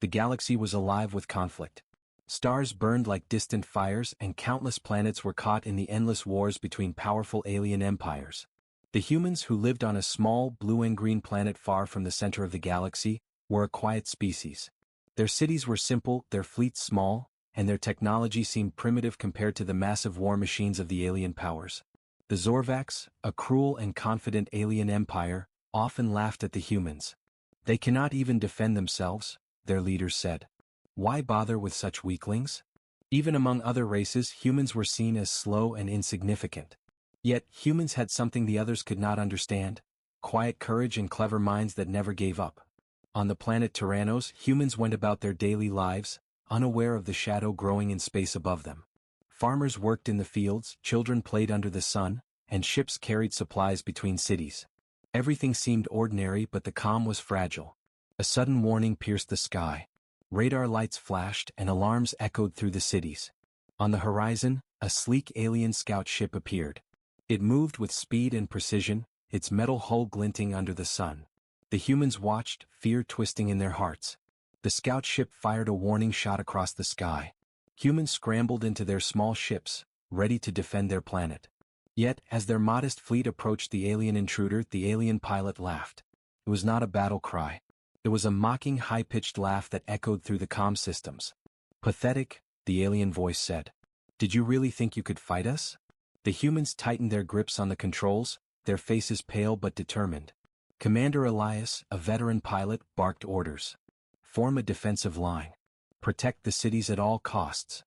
The galaxy was alive with conflict. Stars burned like distant fires and countless planets were caught in the endless wars between powerful alien empires. The humans who lived on a small blue and green planet far from the center of the galaxy were a quiet species. Their cities were simple, their fleets small, and their technology seemed primitive compared to the massive war machines of the alien powers. The Zorvax, a cruel and confident alien empire, often laughed at the humans. "They cannot even defend themselves," their leaders said. "Why bother with such weaklings?" Even among other races, humans were seen as slow and insignificant. Yet, humans had something the others could not understand: quiet courage and clever minds that never gave up. On the planet Tyrannos, humans went about their daily lives, unaware of the shadow growing in space above them. Farmers worked in the fields, children played under the sun, and ships carried supplies between cities. Everything seemed ordinary, but the calm was fragile. A sudden warning pierced the sky. Radar lights flashed and alarms echoed through the cities. On the horizon, a sleek alien scout ship appeared. It moved with speed and precision, its metal hull glinting under the sun. The humans watched, fear twisting in their hearts. The scout ship fired a warning shot across the sky. Humans scrambled into their small ships, ready to defend their planet. Yet, as their modest fleet approached the alien intruder, the alien pilot laughed. It was not a battle cry. It was a mocking, high-pitched laugh that echoed through the comm systems. "Pathetic," the alien voice said. "Did you really think you could fight us?" The humans tightened their grips on the controls, their faces pale but determined. Commander Elias, a veteran pilot, barked orders. "Form a defensive line. Protect the cities at all costs."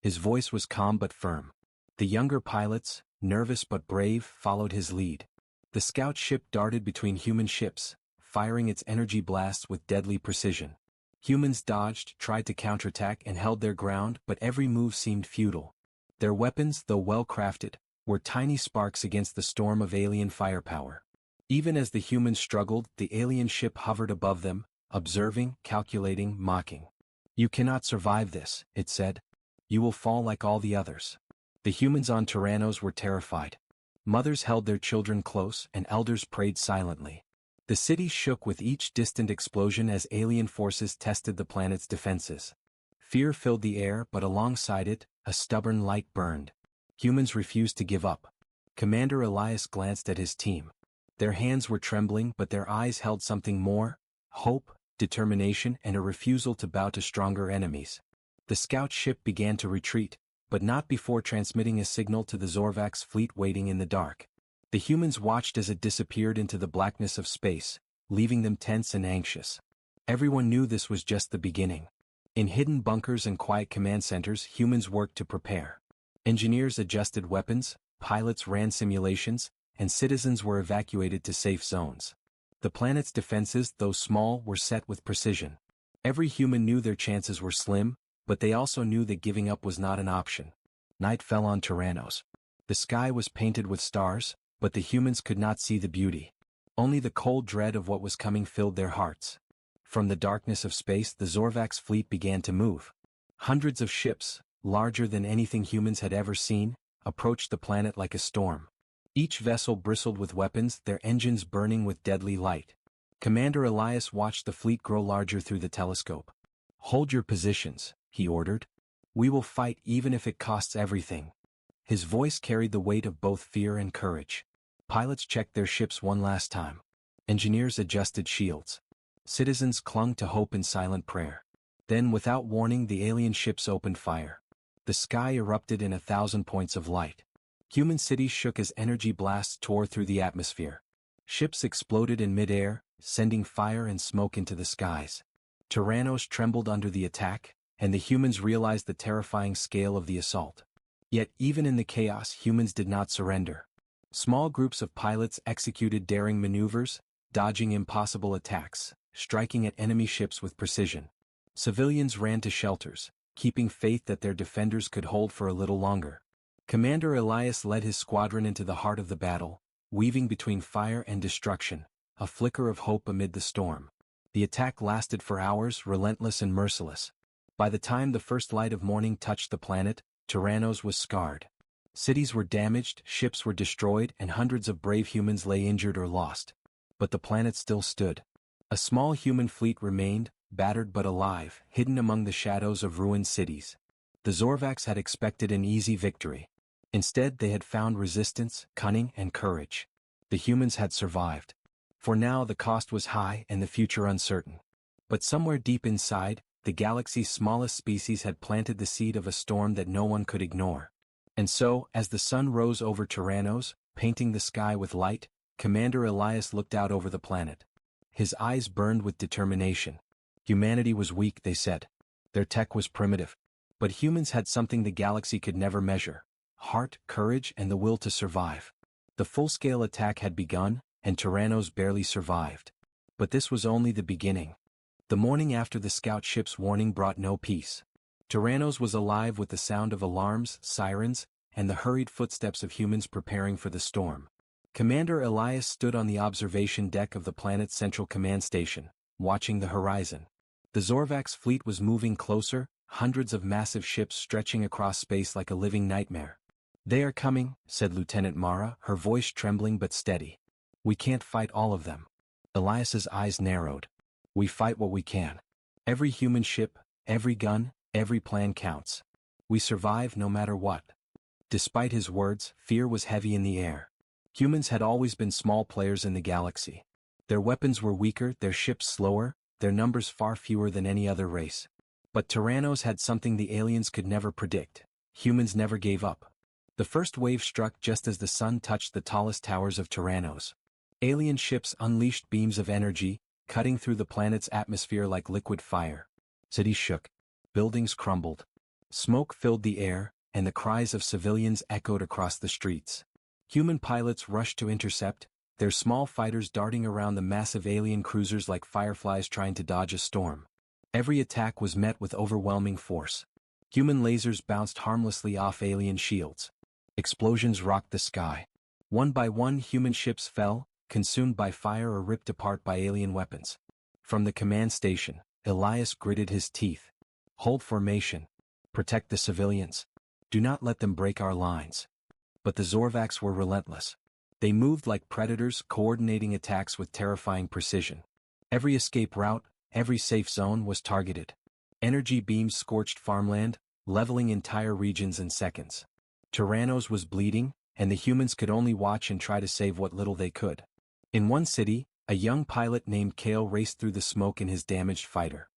His voice was calm but firm. The younger pilots, nervous but brave, followed his lead. The scout ship darted between human ships, firing its energy blasts with deadly precision. Humans dodged, tried to counterattack, and held their ground, but every move seemed futile. Their weapons, though well-crafted, were tiny sparks against the storm of alien firepower. Even as the humans struggled, the alien ship hovered above them, observing, calculating, mocking. "You cannot survive this," it said. "You will fall like all the others." The humans on Tyrannos were terrified. Mothers held their children close, and elders prayed silently. The city shook with each distant explosion as alien forces tested the planet's defenses. Fear filled the air, but alongside it, a stubborn light burned. Humans refused to give up. Commander Elias glanced at his team. Their hands were trembling, but their eyes held something more: hope, determination, and a refusal to bow to stronger enemies. The scout ship began to retreat, but not before transmitting a signal to the Zorvax fleet waiting in the dark. The humans watched as it disappeared into the blackness of space, leaving them tense and anxious. Everyone knew this was just the beginning. In hidden bunkers and quiet command centers, humans worked to prepare. Engineers adjusted weapons, pilots ran simulations, and citizens were evacuated to safe zones. The planet's defenses, though small, were set with precision. Every human knew their chances were slim, but they also knew that giving up was not an option. Night fell on Tyrannos. The sky was painted with stars, but the humans could not see the beauty. Only the cold dread of what was coming filled their hearts. From the darkness of space, the Zorvax fleet began to move. Hundreds of ships, larger than anything humans had ever seen, approached the planet like a storm. Each vessel bristled with weapons, their engines burning with deadly light. Commander Elias watched the fleet grow larger through the telescope. "Hold your positions," he ordered. "We will fight even if it costs everything." His voice carried the weight of both fear and courage. Pilots checked their ships one last time. Engineers adjusted shields. Citizens clung to hope in silent prayer. Then, without warning, the alien ships opened fire. The sky erupted in 1,000 points of light. Human cities shook as energy blasts tore through the atmosphere. Ships exploded in midair, sending fire and smoke into the skies. Tyrannos trembled under the attack, and the humans realized the terrifying scale of the assault. Yet, even in the chaos, humans did not surrender. Small groups of pilots executed daring maneuvers, dodging impossible attacks, striking at enemy ships with precision. Civilians ran to shelters, keeping faith that their defenders could hold for a little longer. Commander Elias led his squadron into the heart of the battle, weaving between fire and destruction, a flicker of hope amid the storm. The attack lasted for hours, relentless and merciless. By the time the first light of morning touched the planet, Tyrannos was scarred. Cities were damaged, ships were destroyed, and hundreds of brave humans lay injured or lost. But the planet still stood. A small human fleet remained, battered but alive, hidden among the shadows of ruined cities. The Zorvax had expected an easy victory. Instead, they had found resistance, cunning, and courage. The humans had survived. For now, the cost was high and the future uncertain. But somewhere deep inside, the galaxy's smallest species had planted the seed of a storm that no one could ignore. And so, as the sun rose over Tyrannos, painting the sky with light, Commander Elias looked out over the planet. His eyes burned with determination. Humanity was weak, they said. Their tech was primitive. But humans had something the galaxy could never measure: heart, courage, and the will to survive. The full-scale attack had begun, and Tyrannos barely survived. But this was only the beginning. The morning after the scout ship's warning brought no peace. Tyrannos was alive with the sound of alarms, sirens, and the hurried footsteps of humans preparing for the storm. Commander Elias stood on the observation deck of the planet's central command station, watching the horizon. The Zorvax fleet was moving closer, hundreds of massive ships stretching across space like a living nightmare. "They are coming," said Lieutenant Mara, her voice trembling but steady. "We can't fight all of them." Elias's eyes narrowed. "We fight what we can. Every human ship, every gun, every plan counts. We survive no matter what." Despite his words, fear was heavy in the air. Humans had always been small players in the galaxy. Their weapons were weaker, their ships slower, their numbers far fewer than any other race. But Tyrannos had something the aliens could never predict. Humans never gave up. The first wave struck just as the sun touched the tallest towers of Tyrannos. Alien ships unleashed beams of energy, cutting through the planet's atmosphere like liquid fire. Cities shook. Buildings crumbled. Smoke filled the air, and the cries of civilians echoed across the streets. Human pilots rushed to intercept, their small fighters darting around the massive alien cruisers like fireflies trying to dodge a storm. Every attack was met with overwhelming force. Human lasers bounced harmlessly off alien shields. Explosions rocked the sky. One by one, human ships fell, consumed by fire or ripped apart by alien weapons. From the command station, Elias gritted his teeth. "Hold formation. Protect the civilians. Do not let them break our lines." But the Zorvax were relentless. They moved like predators, coordinating attacks with terrifying precision. Every escape route, every safe zone was targeted. Energy beams scorched farmland, leveling entire regions in seconds. Tyrannos was bleeding, and the humans could only watch and try to save what little they could. In one city, a young pilot named Kale raced through the smoke in his damaged fighter.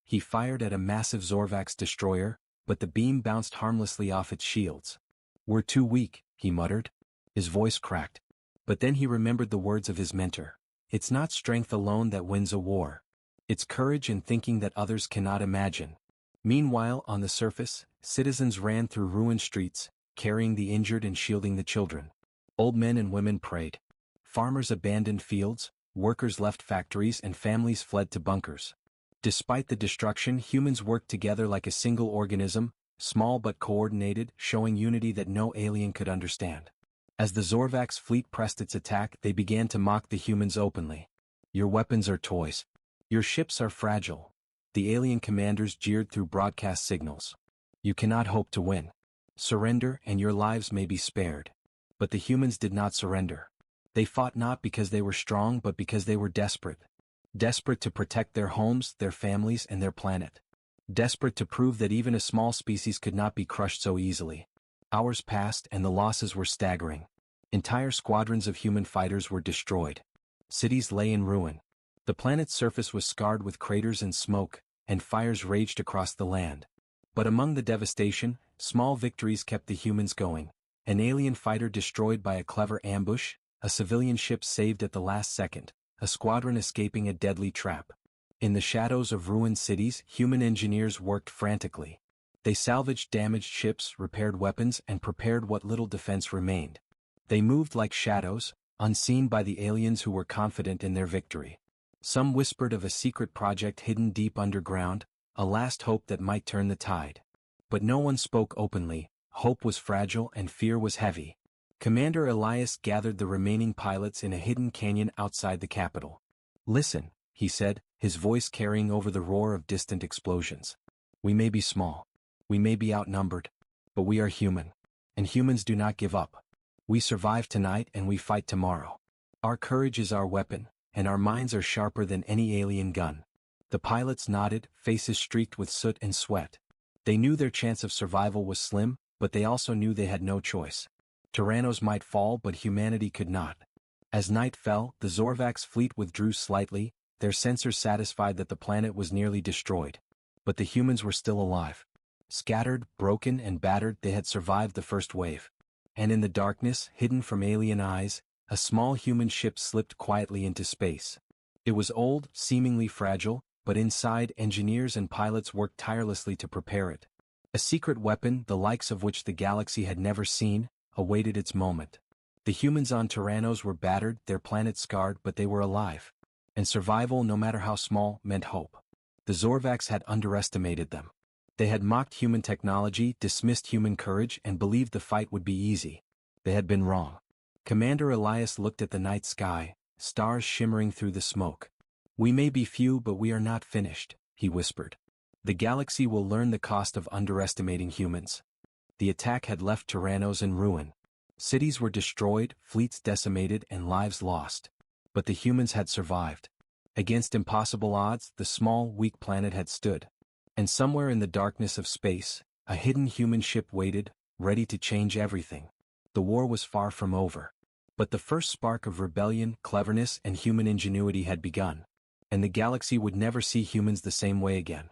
He fired at a massive Zorvax destroyer, but the beam bounced harmlessly off its shields. "We're too weak," he muttered. His voice cracked. But then he remembered the words of his mentor. "It's not strength alone that wins a war. It's courage and thinking that others cannot imagine." Meanwhile, on the surface, citizens ran through ruined streets, carrying the injured and shielding the children. Old men and women prayed. Farmers abandoned fields, workers left factories, and families fled to bunkers. Despite the destruction, humans worked together like a single organism, small but coordinated, showing unity that no alien could understand. As the Zorvax fleet pressed its attack, they began to mock the humans openly. "Your weapons are toys. Your ships are fragile." The alien commanders jeered through broadcast signals. "You cannot hope to win. Surrender and your lives may be spared." But the humans did not surrender. They fought not because they were strong but because they were desperate. Desperate to protect their homes, their families, and their planet. Desperate to prove that even a small species could not be crushed so easily. Hours passed and the losses were staggering. Entire squadrons of human fighters were destroyed. Cities lay in ruin. The planet's surface was scarred with craters and smoke, and fires raged across the land. But among the devastation, small victories kept the humans going. An alien fighter destroyed by a clever ambush, a civilian ship saved at the last second, a squadron escaping a deadly trap. In the shadows of ruined cities, human engineers worked frantically. They salvaged damaged ships, repaired weapons, and prepared what little defense remained. They moved like shadows, unseen by the aliens who were confident in their victory. Some whispered of a secret project hidden deep underground, a last hope that might turn the tide. But no one spoke openly. Hope was fragile and fear was heavy. Commander Elias gathered the remaining pilots in a hidden canyon outside the capital. "Listen," he said, his voice carrying over the roar of distant explosions. "We may be small. We may be outnumbered. But we are human. And humans do not give up. We survive tonight and we fight tomorrow. Our courage is our weapon, and our minds are sharper than any alien gun. The pilots nodded, faces streaked with soot and sweat. They knew their chance of survival was slim, but they also knew they had no choice. Tyrannos might fall, but humanity could not. As night fell, the Zorvax fleet withdrew slightly, their sensors satisfied that the planet was nearly destroyed. But the humans were still alive. Scattered, broken, and battered, they had survived the first wave. And in the darkness, hidden from alien eyes, a small human ship slipped quietly into space. It was old, seemingly fragile, but inside, engineers and pilots worked tirelessly to prepare it. A secret weapon, the likes of which the galaxy had never seen, awaited its moment. The humans on Tyrannos were battered, their planet scarred, but they were alive. And survival, no matter how small, meant hope. The Zorvax had underestimated them. They had mocked human technology, dismissed human courage, and believed the fight would be easy. They had been wrong. Commander Elias looked at the night sky, stars shimmering through the smoke. "We may be few, but we are not finished," he whispered. "The galaxy will learn the cost of underestimating humans." The attack had left Tyrannos in ruin. Cities were destroyed, fleets decimated, and lives lost. But the humans had survived. Against impossible odds, the small, weak planet had stood. And somewhere in the darkness of space, a hidden human ship waited, ready to change everything. The war was far from over. But the first spark of rebellion, cleverness, and human ingenuity had begun. And the galaxy would never see humans the same way again.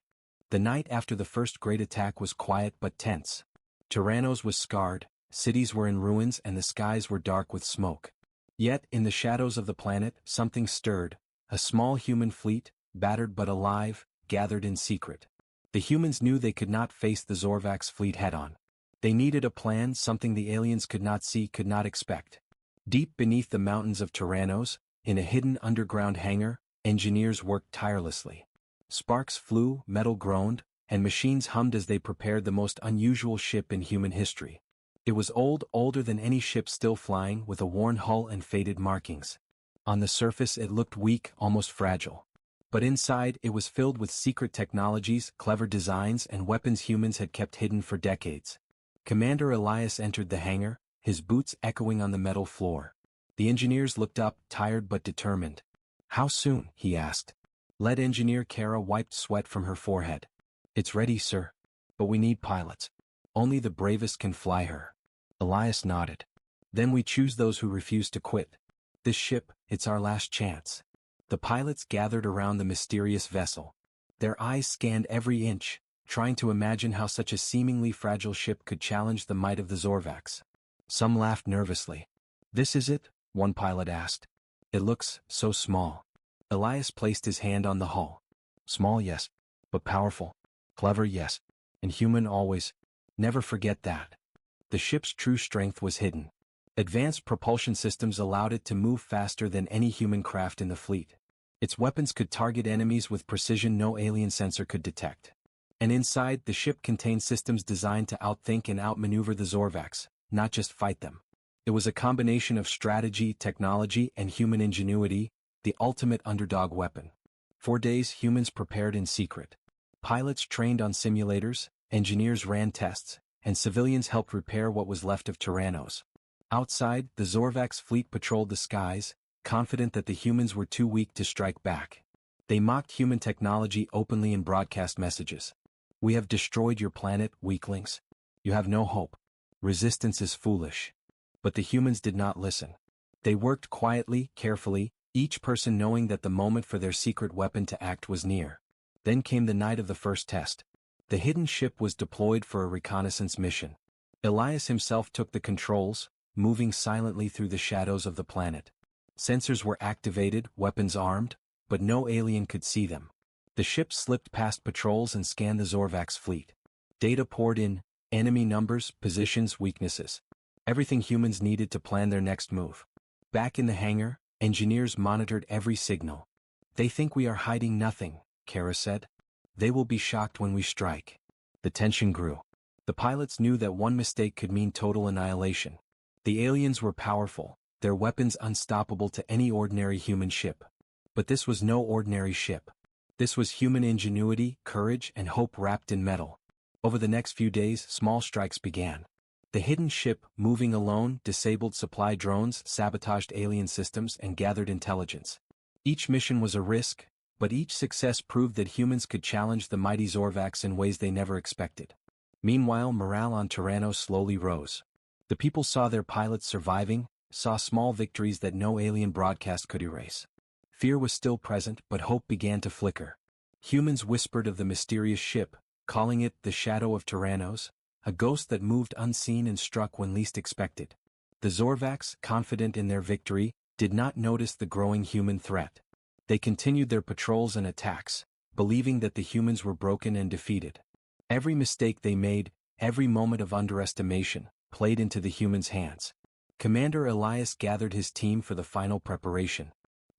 The night after the first great attack was quiet but tense. Tyrannos was scarred, cities were in ruins, and the skies were dark with smoke. Yet, in the shadows of the planet, something stirred. A small human fleet, battered but alive, gathered in secret. The humans knew they could not face the Zorvax fleet head-on. They needed a plan, something the aliens could not see, could not expect. Deep beneath the mountains of Tyrannos, in a hidden underground hangar, engineers worked tirelessly. Sparks flew, metal groaned, and machines hummed as they prepared the most unusual ship in human history. It was old, older than any ship still flying, with a worn hull and faded markings. On the surface it looked weak, almost fragile. But inside it was filled with secret technologies, clever designs, and weapons humans had kept hidden for decades. Commander Elias entered the hangar, his boots echoing on the metal floor. The engineers looked up, tired but determined. "How soon?" he asked. Lead engineer Kara wiped sweat from her forehead. "It's ready, sir. But we need pilots. Only the bravest can fly her." Elias nodded. "Then we choose those who refuse to quit. This ship, it's our last chance." The pilots gathered around the mysterious vessel. Their eyes scanned every inch, trying to imagine how such a seemingly fragile ship could challenge the might of the Zorvax. Some laughed nervously. "This is it?" one pilot asked. "It looks so small." Elias placed his hand on the hull. "Small, yes. But powerful. Clever, yes. And human always. Never forget that." The ship's true strength was hidden. Advanced propulsion systems allowed it to move faster than any human craft in the fleet. Its weapons could target enemies with precision no alien sensor could detect. And inside, the ship contained systems designed to outthink and outmaneuver the Zorvax, not just fight them. It was a combination of strategy, technology, and human ingenuity, the ultimate underdog weapon. For days, humans prepared in secret. Pilots trained on simulators, engineers ran tests, and civilians helped repair what was left of Tyrannos. Outside, the Zorvax fleet patrolled the skies, confident that the humans were too weak to strike back. They mocked human technology openly in broadcast messages. "We have destroyed your planet, weaklings. You have no hope. Resistance is foolish." But the humans did not listen. They worked quietly, carefully, each person knowing that the moment for their secret weapon to act was near. Then came the night of the first test. The hidden ship was deployed for a reconnaissance mission. Elias himself took the controls, moving silently through the shadows of the planet. Sensors were activated, weapons armed, but no alien could see them. The ship slipped past patrols and scanned the Zorvax fleet. Data poured in, enemy numbers, positions, weaknesses. Everything humans needed to plan their next move. Back in the hangar, engineers monitored every signal. "They think we are hiding nothing," Kara said. "They will be shocked when we strike." The tension grew. The pilots knew that one mistake could mean total annihilation. The aliens were powerful, their weapons unstoppable to any ordinary human ship. But this was no ordinary ship. This was human ingenuity, courage, and hope wrapped in metal. Over the next few days, small strikes began. The hidden ship, moving alone, disabled supply drones, sabotaged alien systems, and gathered intelligence. Each mission was a risk, But each success proved that humans could challenge the mighty Zorvax in ways they never expected. Meanwhile, morale on Tyrannos slowly rose. The people saw their pilots surviving, saw small victories that no alien broadcast could erase. Fear was still present, but hope began to flicker. Humans whispered of the mysterious ship, calling it the Shadow of Tyrannos, a ghost that moved unseen and struck when least expected. The Zorvax, confident in their victory, did not notice the growing human threat. They continued their patrols and attacks, believing that the humans were broken and defeated. Every mistake they made, every moment of underestimation, played into the humans' hands. Commander Elias gathered his team for the final preparation.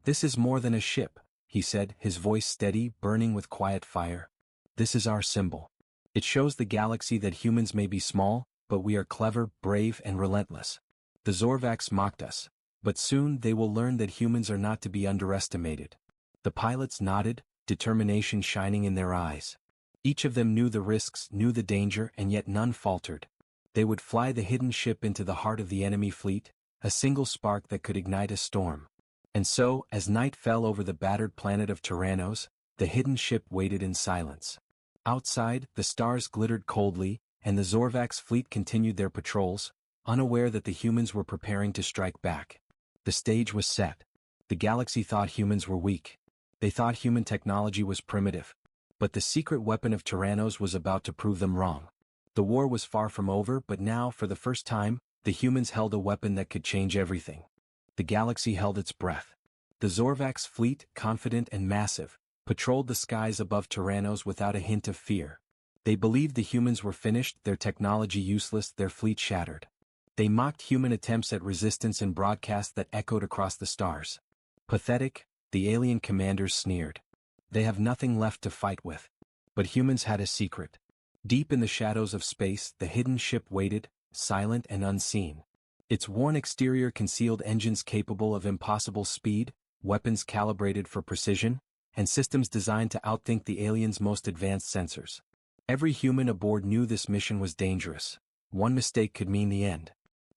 "This is more than a ship," he said, his voice steady, burning with quiet fire. "This is our symbol. It shows the galaxy that humans may be small, but we are clever, brave, and relentless. The Zorvax mocked us, but soon they will learn that humans are not to be underestimated." The pilots nodded, determination shining in their eyes. Each of them knew the risks, knew the danger, and yet none faltered. They would fly the hidden ship into the heart of the enemy fleet, a single spark that could ignite a storm. And so, as night fell over the battered planet of Tyrannos, the hidden ship waited in silence. Outside, the stars glittered coldly, and the Zorvax fleet continued their patrols, unaware that the humans were preparing to strike back. The stage was set. The galaxy thought humans were weak. They thought human technology was primitive. But the secret weapon of Tyrannos was about to prove them wrong. The war was far from over, but now, for the first time, the humans held a weapon that could change everything. The galaxy held its breath. The Zorvax fleet, confident and massive, patrolled the skies above Tyrannos without a hint of fear. They believed the humans were finished, their technology useless, their fleet shattered. They mocked human attempts at resistance in broadcasts that echoed across the stars. "Pathetic," the alien commanders sneered. "They have nothing left to fight with." But humans had a secret. Deep in the shadows of space, the hidden ship waited, silent and unseen. Its worn exterior concealed engines capable of impossible speed, weapons calibrated for precision, and systems designed to outthink the aliens' most advanced sensors. Every human aboard knew this mission was dangerous. One mistake could mean the end.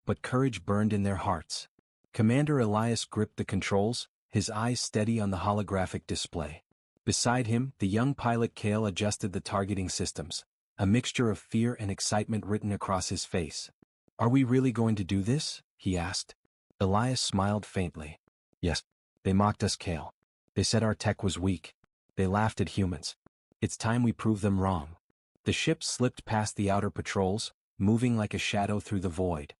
But courage burned in their hearts. Commander Elias gripped the controls, his eyes steady on the holographic display. Beside him, the young pilot Kale adjusted the targeting systems, a mixture of fear and excitement written across his face. "Are we really going to do this?" he asked. Elias smiled faintly. "Yes. They mocked us, Kale. They said our tech was weak. They laughed at humans. It's time we prove them wrong." The ship slipped past the outer patrols, moving like a shadow through the void.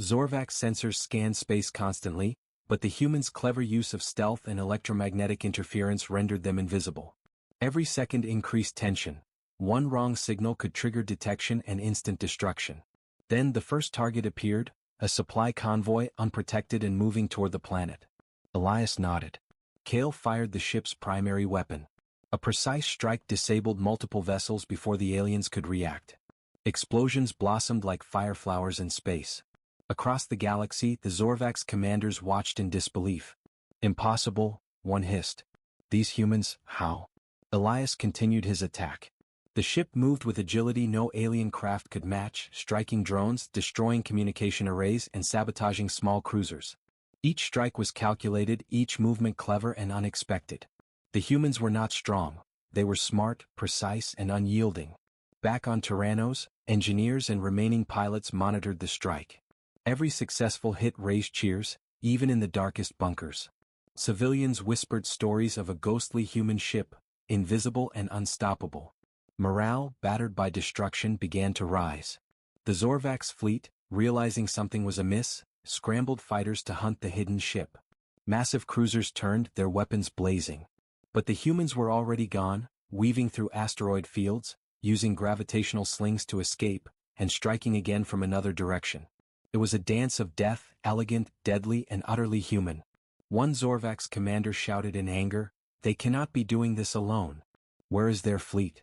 Zorvax sensors scanned space constantly, but the humans' clever use of stealth and electromagnetic interference rendered them invisible. Every second increased tension. One wrong signal could trigger detection and instant destruction. Then the first target appeared, a supply convoy, unprotected and moving toward the planet. Elias nodded. Kale fired the ship's primary weapon. A precise strike disabled multiple vessels before the aliens could react. Explosions blossomed like fireflowers in space. Across the galaxy, the Zorvax commanders watched in disbelief. "Impossible," one hissed. "These humans, how?" Elias continued his attack. The ship moved with agility no alien craft could match, striking drones, destroying communication arrays, and sabotaging small cruisers. Each strike was calculated, each movement clever and unexpected. The humans were not strong. They were smart, precise, and unyielding. Back on Tyrannos, engineers and remaining pilots monitored the strike. Every successful hit raised cheers, even in the darkest bunkers. Civilians whispered stories of a ghostly human ship, invisible and unstoppable. Morale, battered by destruction, began to rise. The Zorvax fleet, realizing something was amiss, scrambled fighters to hunt the hidden ship. Massive cruisers turned, their weapons blazing. But the humans were already gone, weaving through asteroid fields, using gravitational slings to escape, and striking again from another direction. It was a dance of death, elegant, deadly, and utterly human. One Zorvax commander shouted in anger, "They cannot be doing this alone. Where is their fleet?"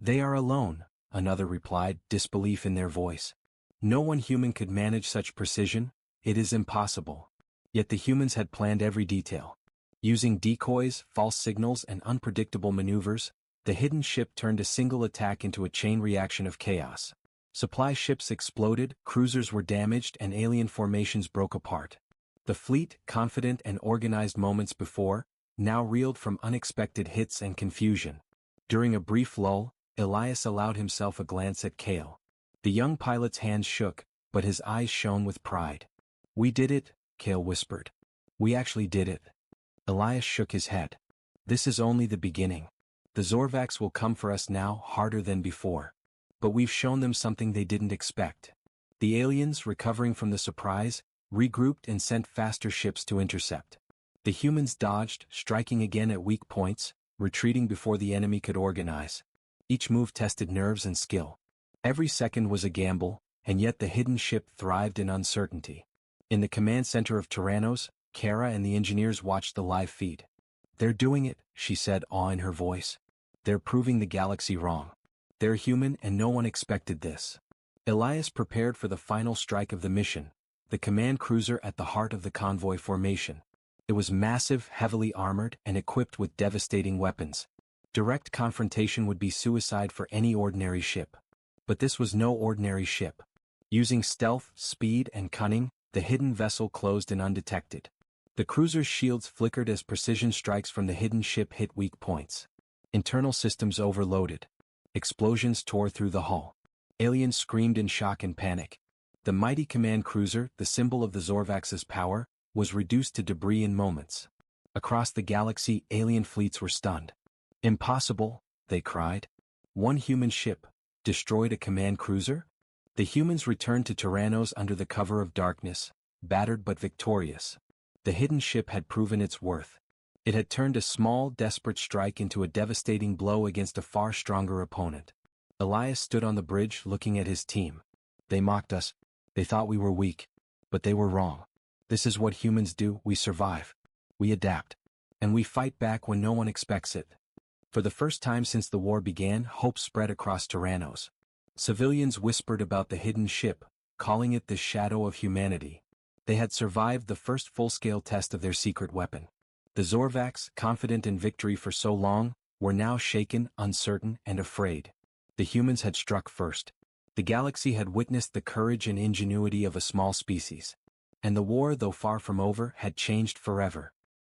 "They are alone," another replied, disbelief in their voice. "No one human could manage such precision. It is impossible." Yet the humans had planned every detail. Using decoys, false signals, and unpredictable maneuvers, the hidden ship turned a single attack into a chain reaction of chaos. Supply ships exploded, cruisers were damaged, and alien formations broke apart. The fleet, confident and organized moments before, now reeled from unexpected hits and confusion. During a brief lull, Elias allowed himself a glance at Cale. The young pilot's hands shook, but his eyes shone with pride. "We did it," Cale whispered. "We actually did it." Elias shook his head. "This is only the beginning. The Zorvax will come for us now, harder than before. But we've shown them something they didn't expect." The aliens, recovering from the surprise, regrouped and sent faster ships to intercept. The humans dodged, striking again at weak points, retreating before the enemy could organize. Each move tested nerves and skill. Every second was a gamble, and yet the hidden ship thrived in uncertainty. In the command center of Tyrannos, Kara and the engineers watched the live feed. "They're doing it," she said, awe in her voice. "They're proving the galaxy wrong. They're human and no one expected this." Elias prepared for the final strike of the mission, the command cruiser at the heart of the convoy formation. It was massive, heavily armored, and equipped with devastating weapons. Direct confrontation would be suicide for any ordinary ship. But this was no ordinary ship. Using stealth, speed, and cunning, the hidden vessel closed in undetected. The cruiser's shields flickered as precision strikes from the hidden ship hit weak points. Internal systems overloaded. Explosions tore through the hull. Aliens screamed in shock and panic. The mighty command cruiser, the symbol of the Zorvax's power, was reduced to debris in moments. Across the galaxy, alien fleets were stunned. "Impossible," they cried. "One human ship destroyed a command cruiser?" The humans returned to Tyrannos under the cover of darkness, battered but victorious. The hidden ship had proven its worth. It had turned a small, desperate strike into a devastating blow against a far stronger opponent. Elias stood on the bridge looking at his team. "They mocked us. They thought we were weak. But they were wrong. This is what humans do. We survive. We adapt. And we fight back when no one expects it." For the first time since the war began, hope spread across Tyrannos. Civilians whispered about the hidden ship, calling it the shadow of humanity. They had survived the first full-scale test of their secret weapon. The Zorvax, confident in victory for so long, were now shaken, uncertain, and afraid. The humans had struck first. The galaxy had witnessed the courage and ingenuity of a small species. And the war, though far from over, had changed forever.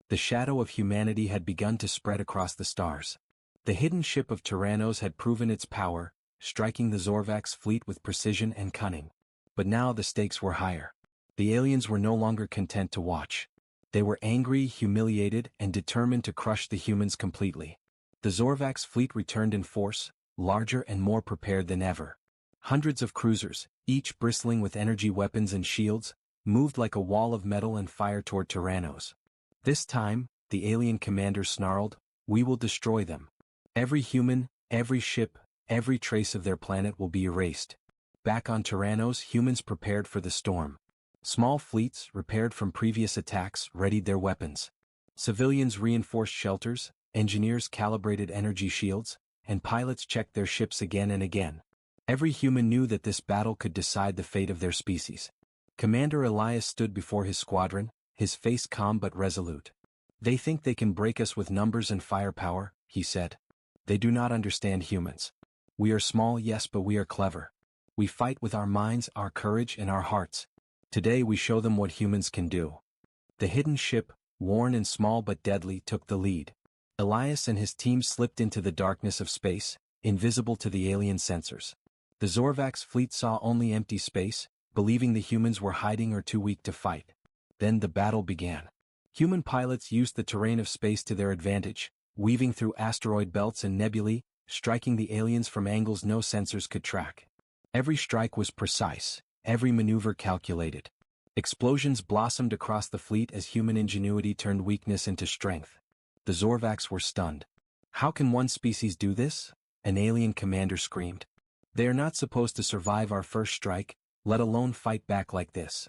The shadow of humanity had begun to spread across the stars. The hidden ship of Tyrannos had proven its power, striking the Zorvax fleet with precision and cunning. But now the stakes were higher. The aliens were no longer content to watch. They were angry, humiliated, and determined to crush the humans completely. The Zorvax fleet returned in force, larger and more prepared than ever. Hundreds of cruisers, each bristling with energy weapons and shields, moved like a wall of metal and fire toward Tyrannos. This time, the alien commander snarled, "We will destroy them. Every human, every ship, every trace of their planet will be erased." Back on Tyrannos, humans prepared for the storm. Small fleets, repaired from previous attacks, readied their weapons. Civilians reinforced shelters, engineers calibrated energy shields, and pilots checked their ships again and again. Every human knew that this battle could decide the fate of their species. Commander Elias stood before his squadron, his face calm but resolute. "They think they can break us with numbers and firepower," he said. "They do not understand humans. We are small, yes, but we are clever. We fight with our minds, our courage, and our hearts. Today we show them what humans can do." The hidden ship, worn and small but deadly, took the lead. Elias and his team slipped into the darkness of space, invisible to the alien sensors. The Zorvax fleet saw only empty space, believing the humans were hiding or too weak to fight. Then the battle began. Human pilots used the terrain of space to their advantage, weaving through asteroid belts and nebulae, striking the aliens from angles no sensors could track. Every strike was precise, every maneuver calculated. Explosions blossomed across the fleet as human ingenuity turned weakness into strength. The Zorvax were stunned. "How can one species do this?" an alien commander screamed. "They are not supposed to survive our first strike, let alone fight back like this."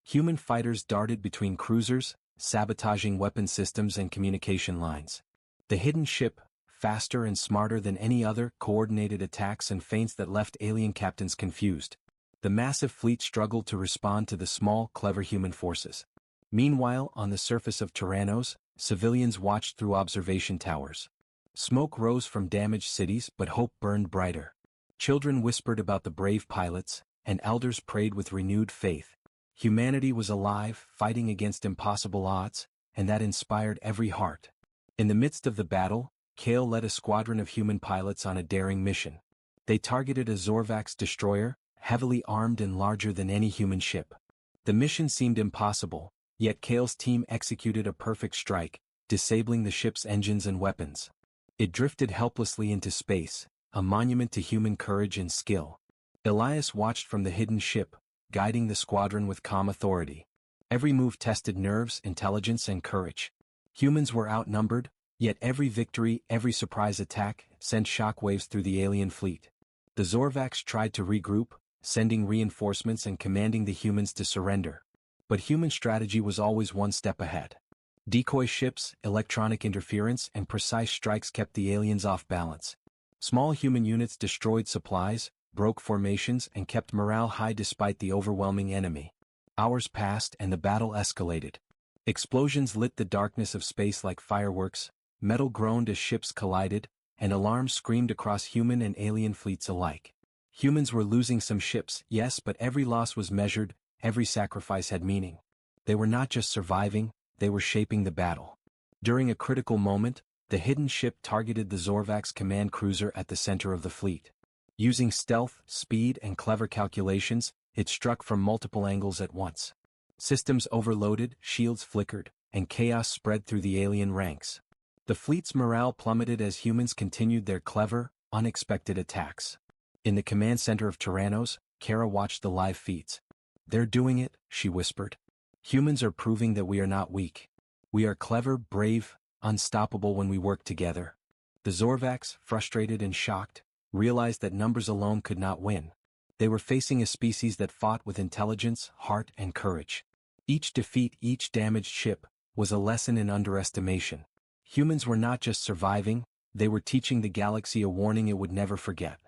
Human fighters darted between cruisers, sabotaging weapon systems and communication lines. The hidden ship, faster and smarter than any other, coordinated attacks and feints that left alien captains confused. The massive fleet struggled to respond to the small, clever human forces. Meanwhile, on the surface of Tyrannos, civilians watched through observation towers. Smoke rose from damaged cities, but hope burned brighter. Children whispered about the brave pilots, and elders prayed with renewed faith. Humanity was alive, fighting against impossible odds, and that inspired every heart. In the midst of the battle, Kale led a squadron of human pilots on a daring mission. They targeted a Zorvax destroyer, heavily armed and larger than any human ship. The mission seemed impossible, yet Kale's team executed a perfect strike, disabling the ship's engines and weapons. It drifted helplessly into space, a monument to human courage and skill. Elias watched from the hidden ship, guiding the squadron with calm authority. Every move tested nerves, intelligence, and courage. Humans were outnumbered, yet every victory, every surprise attack, sent shockwaves through the alien fleet. The Zorvax tried to regroup, sending reinforcements and commanding the humans to surrender. But human strategy was always one step ahead. Decoy ships, electronic interference, and precise strikes kept the aliens off balance. Small human units destroyed supplies, broke formations, and kept morale high despite the overwhelming enemy. Hours passed and the battle escalated. Explosions lit the darkness of space like fireworks, metal groaned as ships collided, and alarms screamed across human and alien fleets alike. Humans were losing some ships, yes, but every loss was measured, every sacrifice had meaning. They were not just surviving, they were shaping the battle. During a critical moment, the hidden ship targeted the Zorvax command cruiser at the center of the fleet. Using stealth, speed, and clever calculations, it struck from multiple angles at once. Systems overloaded, shields flickered, and chaos spread through the alien ranks. The fleet's morale plummeted as humans continued their clever, unexpected attacks. In the command center of Tyrannos, Kara watched the live feeds. "They're doing it," she whispered. "Humans are proving that we are not weak. We are clever, brave, unstoppable when we work together." The Zorvax, frustrated and shocked, realized that numbers alone could not win. They were facing a species that fought with intelligence, heart, and courage. Each defeat, each damaged ship, was a lesson in underestimation. Humans were not just surviving, they were teaching the galaxy a warning it would never forget.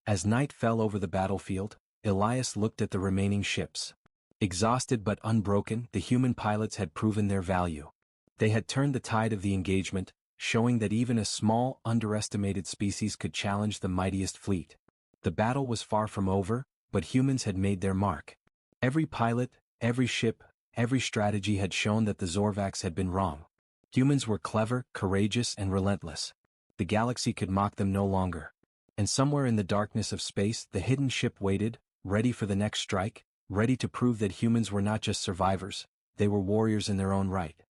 As night fell over the battlefield, Elias looked at the remaining ships. Exhausted but unbroken, the human pilots had proven their value. They had turned the tide of the engagement, showing that even a small, underestimated species could challenge the mightiest fleet. The battle was far from over, but humans had made their mark. Every pilot, every ship, every strategy had shown that the Zorvax had been wrong. Humans were clever, courageous, and relentless. The galaxy could mock them no longer. And somewhere in the darkness of space, the hidden ship waited, ready for the next strike, ready to prove that humans were not just survivors, they were warriors in their own right.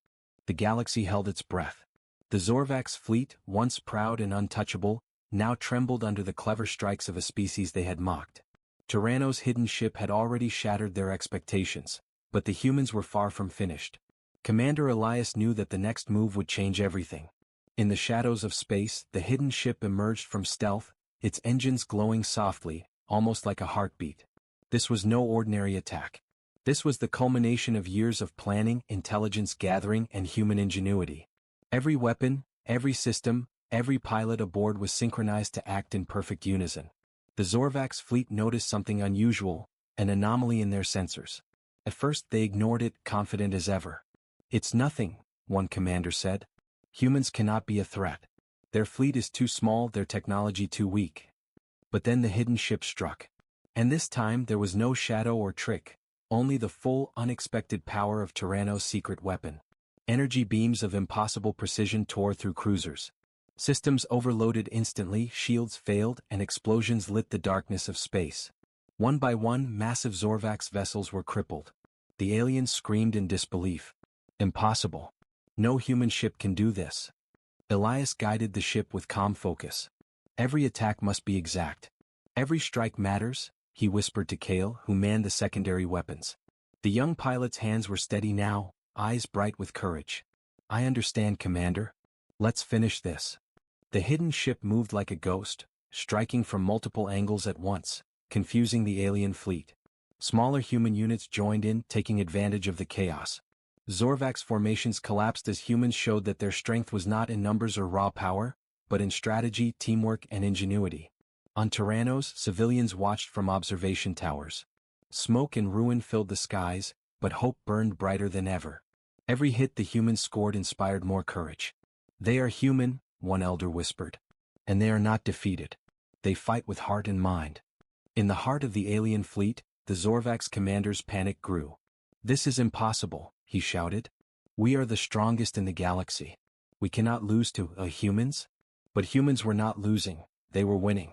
The galaxy held its breath. The Zorvax fleet, once proud and untouchable, now trembled under the clever strikes of a species they had mocked. Tyrannos' hidden ship had already shattered their expectations, but the humans were far from finished. Commander Elias knew that the next move would change everything. In the shadows of space, the hidden ship emerged from stealth, its engines glowing softly, almost like a heartbeat. This was no ordinary attack. This was the culmination of years of planning, intelligence gathering, and human ingenuity. Every weapon, every system, every pilot aboard was synchronized to act in perfect unison. The Zorvax fleet noticed something unusual, an anomaly in their sensors. At first they ignored it, confident as ever. "It's nothing," one commander said. "Humans cannot be a threat. Their fleet is too small, their technology too weak." But then the hidden ship struck. And this time there was no shadow or trick, only the full, unexpected power of Tyrannos' secret weapon. Energy beams of impossible precision tore through cruisers. Systems overloaded instantly, shields failed, and explosions lit the darkness of space. One by one, massive Zorvax vessels were crippled. The aliens screamed in disbelief. "Impossible. No human ship can do this." Elias guided the ship with calm focus. "Every attack must be exact. Every strike matters," he whispered to Kale, who manned the secondary weapons. The young pilot's hands were steady now, eyes bright with courage. "I understand, Commander. Let's finish this." The hidden ship moved like a ghost, striking from multiple angles at once, confusing the alien fleet. Smaller human units joined in, taking advantage of the chaos. Zorvax formations collapsed as humans showed that their strength was not in numbers or raw power, but in strategy, teamwork, and ingenuity. On Tyrannos, civilians watched from observation towers. Smoke and ruin filled the skies, but hope burned brighter than ever. Every hit the humans scored inspired more courage. "They are human," one elder whispered. "And they are not defeated. They fight with heart and mind." In the heart of the alien fleet, the Zorvax commander's panic grew. "This is impossible," he shouted. "We are the strongest in the galaxy. We cannot lose to humans? But humans were not losing, they were winning.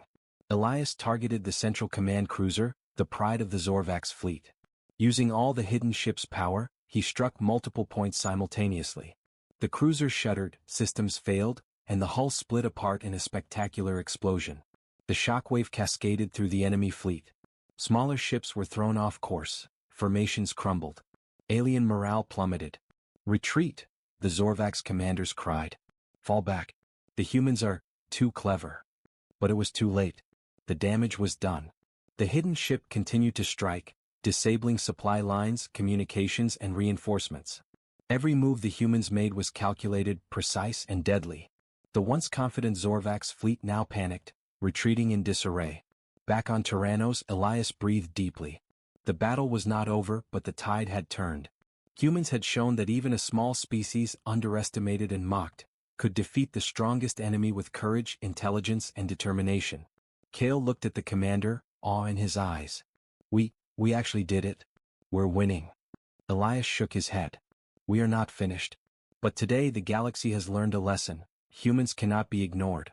Elias targeted the Central Command cruiser, the pride of the Zorvax fleet. Using all the hidden ship's power, he struck multiple points simultaneously. The cruiser shuddered, systems failed, and the hull split apart in a spectacular explosion. The shockwave cascaded through the enemy fleet. Smaller ships were thrown off course, formations crumbled. Alien morale plummeted. "Retreat!" the Zorvax commanders cried. "Fall back. The humans are too clever." But it was too late. The damage was done. The hidden ship continued to strike, disabling supply lines, communications, and reinforcements. Every move the humans made was calculated, precise, and deadly. The once confident Zorvax fleet now panicked, retreating in disarray. Back on Tyrannos, Elias breathed deeply. The battle was not over, but the tide had turned. Humans had shown that even a small species, underestimated and mocked, could defeat the strongest enemy with courage, intelligence, and determination. Kale looked at the commander, awe in his eyes. We actually did it. We're winning." Elias shook his head. "We are not finished. But today the galaxy has learned a lesson. Humans cannot be ignored.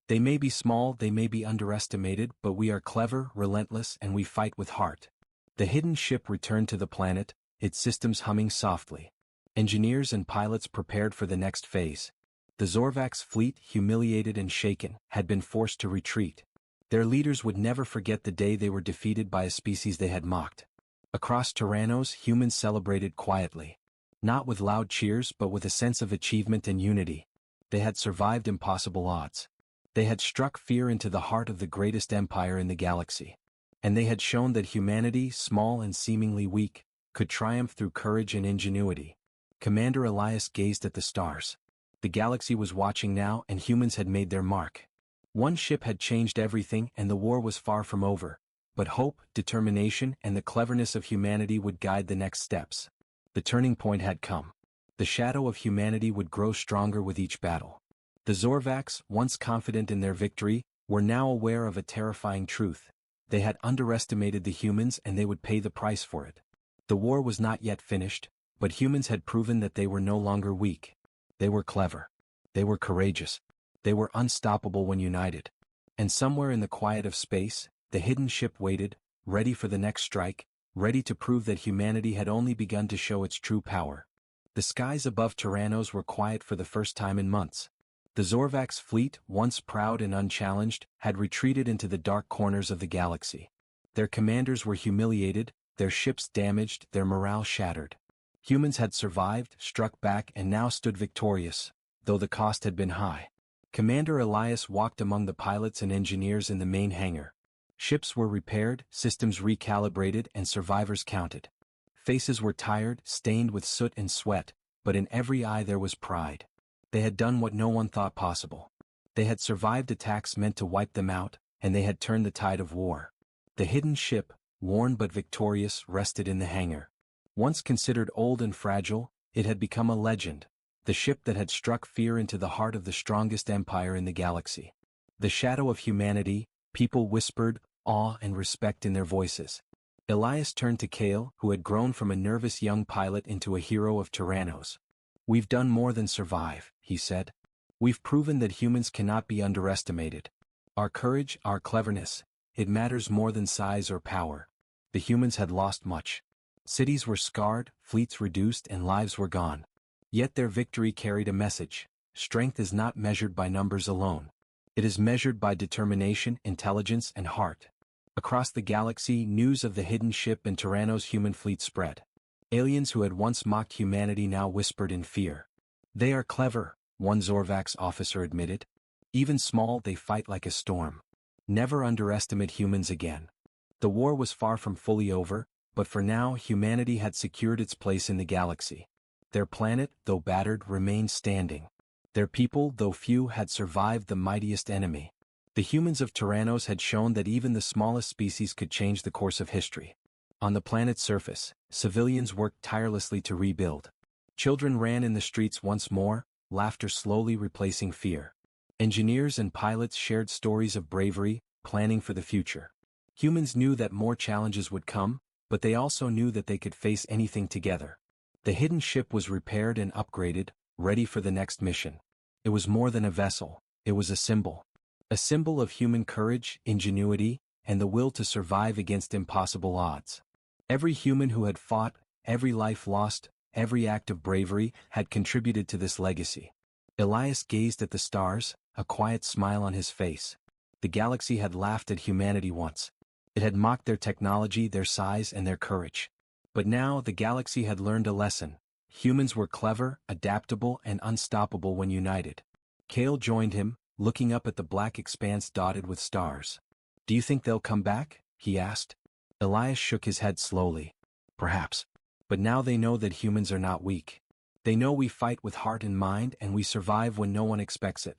They may be small, they may be underestimated, but we are clever, relentless, and we fight with heart." The hidden ship returned to the planet, its systems humming softly. Engineers and pilots prepared for the next phase. The Zorvax fleet, humiliated and shaken, had been forced to retreat. Their leaders would never forget the day they were defeated by a species they had mocked. Across Tyrannos, humans celebrated quietly. Not with loud cheers, but with a sense of achievement and unity. They had survived impossible odds. They had struck fear into the heart of the greatest empire in the galaxy. And they had shown that humanity, small and seemingly weak, could triumph through courage and ingenuity. Commander Elias gazed at the stars. The galaxy was watching now, and humans had made their mark. One ship had changed everything, and the war was far from over. But hope, determination, and the cleverness of humanity would guide the next steps. The turning point had come. The shadow of humanity would grow stronger with each battle. The Zorvax, once confident in their victory, were now aware of a terrifying truth. They had underestimated the humans, and they would pay the price for it. The war was not yet finished, but humans had proven that they were no longer weak. They were clever. They were courageous. They were unstoppable when united. And somewhere in the quiet of space, the hidden ship waited, ready for the next strike, ready to prove that humanity had only begun to show its true power. The skies above Tyrannos were quiet for the first time in months. The Zorvax fleet, once proud and unchallenged, had retreated into the dark corners of the galaxy. Their commanders were humiliated, their ships damaged, their morale shattered. Humans had survived, struck back, and now stood victorious, though the cost had been high. Commander Elias walked among the pilots and engineers in the main hangar. Ships were repaired, systems recalibrated, and survivors counted. Faces were tired, stained with soot and sweat, but in every eye there was pride. They had done what no one thought possible. They had survived attacks meant to wipe them out, and they had turned the tide of war. The hidden ship, worn but victorious, rested in the hangar. Once considered old and fragile, it had become a legend. The ship that had struck fear into the heart of the strongest empire in the galaxy. The shadow of humanity, people whispered, awe and respect in their voices. Elias turned to Kale, who had grown from a nervous young pilot into a hero of Tyrannos. "We've done more than survive," he said. "We've proven that humans cannot be underestimated. Our courage, our cleverness, it matters more than size or power." The humans had lost much. Cities were scarred, fleets reduced, and lives were gone. Yet their victory carried a message. Strength is not measured by numbers alone. It is measured by determination, intelligence, and heart. Across the galaxy, news of the hidden ship and Tyrannos' human fleet spread. Aliens who had once mocked humanity now whispered in fear. "They are clever," one Zorvax officer admitted. "Even small, they fight like a storm. Never underestimate humans again." The war was far from fully over, but for now humanity had secured its place in the galaxy. Their planet, though battered, remained standing. Their people, though few, had survived the mightiest enemy. The humans of Tyrannos had shown that even the smallest species could change the course of history. On the planet's surface, civilians worked tirelessly to rebuild. Children ran in the streets once more, laughter slowly replacing fear. Engineers and pilots shared stories of bravery, planning for the future. Humans knew that more challenges would come, but they also knew that they could face anything together. The hidden ship was repaired and upgraded, ready for the next mission. It was more than a vessel, it was a symbol. A symbol of human courage, ingenuity, and the will to survive against impossible odds. Every human who had fought, every life lost, every act of bravery had contributed to this legacy. Elias gazed at the stars, a quiet smile on his face. The galaxy had laughed at humanity once. It had mocked their technology, their size, and their courage. But now the galaxy had learned a lesson. Humans were clever, adaptable, and unstoppable when united. Kale joined him, looking up at the black expanse dotted with stars. "Do you think they'll come back?" he asked. Elias shook his head slowly. "Perhaps. But now they know that humans are not weak. They know we fight with heart and mind and we survive when no one expects it.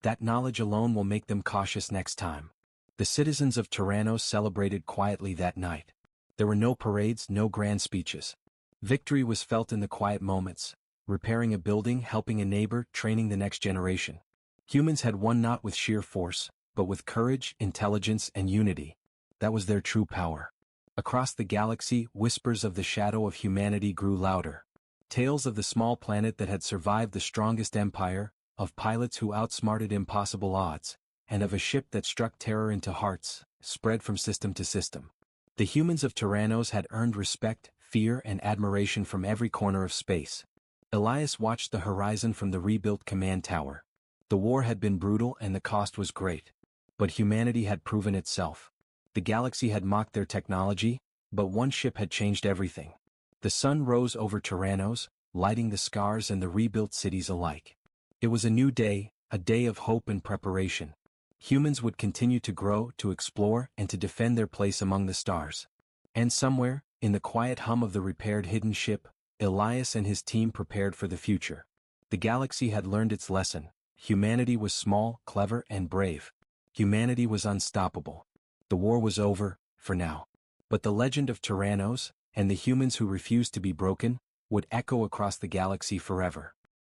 That knowledge alone will make them cautious next time." The citizens of Tyrannos celebrated quietly that night. There were no parades, no grand speeches. Victory was felt in the quiet moments, repairing a building, helping a neighbor, training the next generation. Humans had won not with sheer force, but with courage, intelligence, and unity. That was their true power. Across the galaxy, whispers of the shadow of humanity grew louder. Tales of the small planet that had survived the strongest empire, of pilots who outsmarted impossible odds, and of a ship that struck terror into hearts, spread from system to system. The humans of Tyrannos had earned respect, fear, and admiration from every corner of space. Elias watched the horizon from the rebuilt command tower. The war had been brutal and the cost was great. But humanity had proven itself. The galaxy had mocked their technology, but one ship had changed everything. The sun rose over Tyrannos, lighting the scars and the rebuilt cities alike. It was a new day, a day of hope and preparation. Humans would continue to grow, to explore, and to defend their place among the stars. And somewhere, in the quiet hum of the repaired hidden ship, Elias and his team prepared for the future. The galaxy had learned its lesson. Humanity was small, clever, and brave. Humanity was unstoppable. The war was over, for now. But the legend of Tyrannos, and the humans who refused to be broken, would echo across the galaxy forever.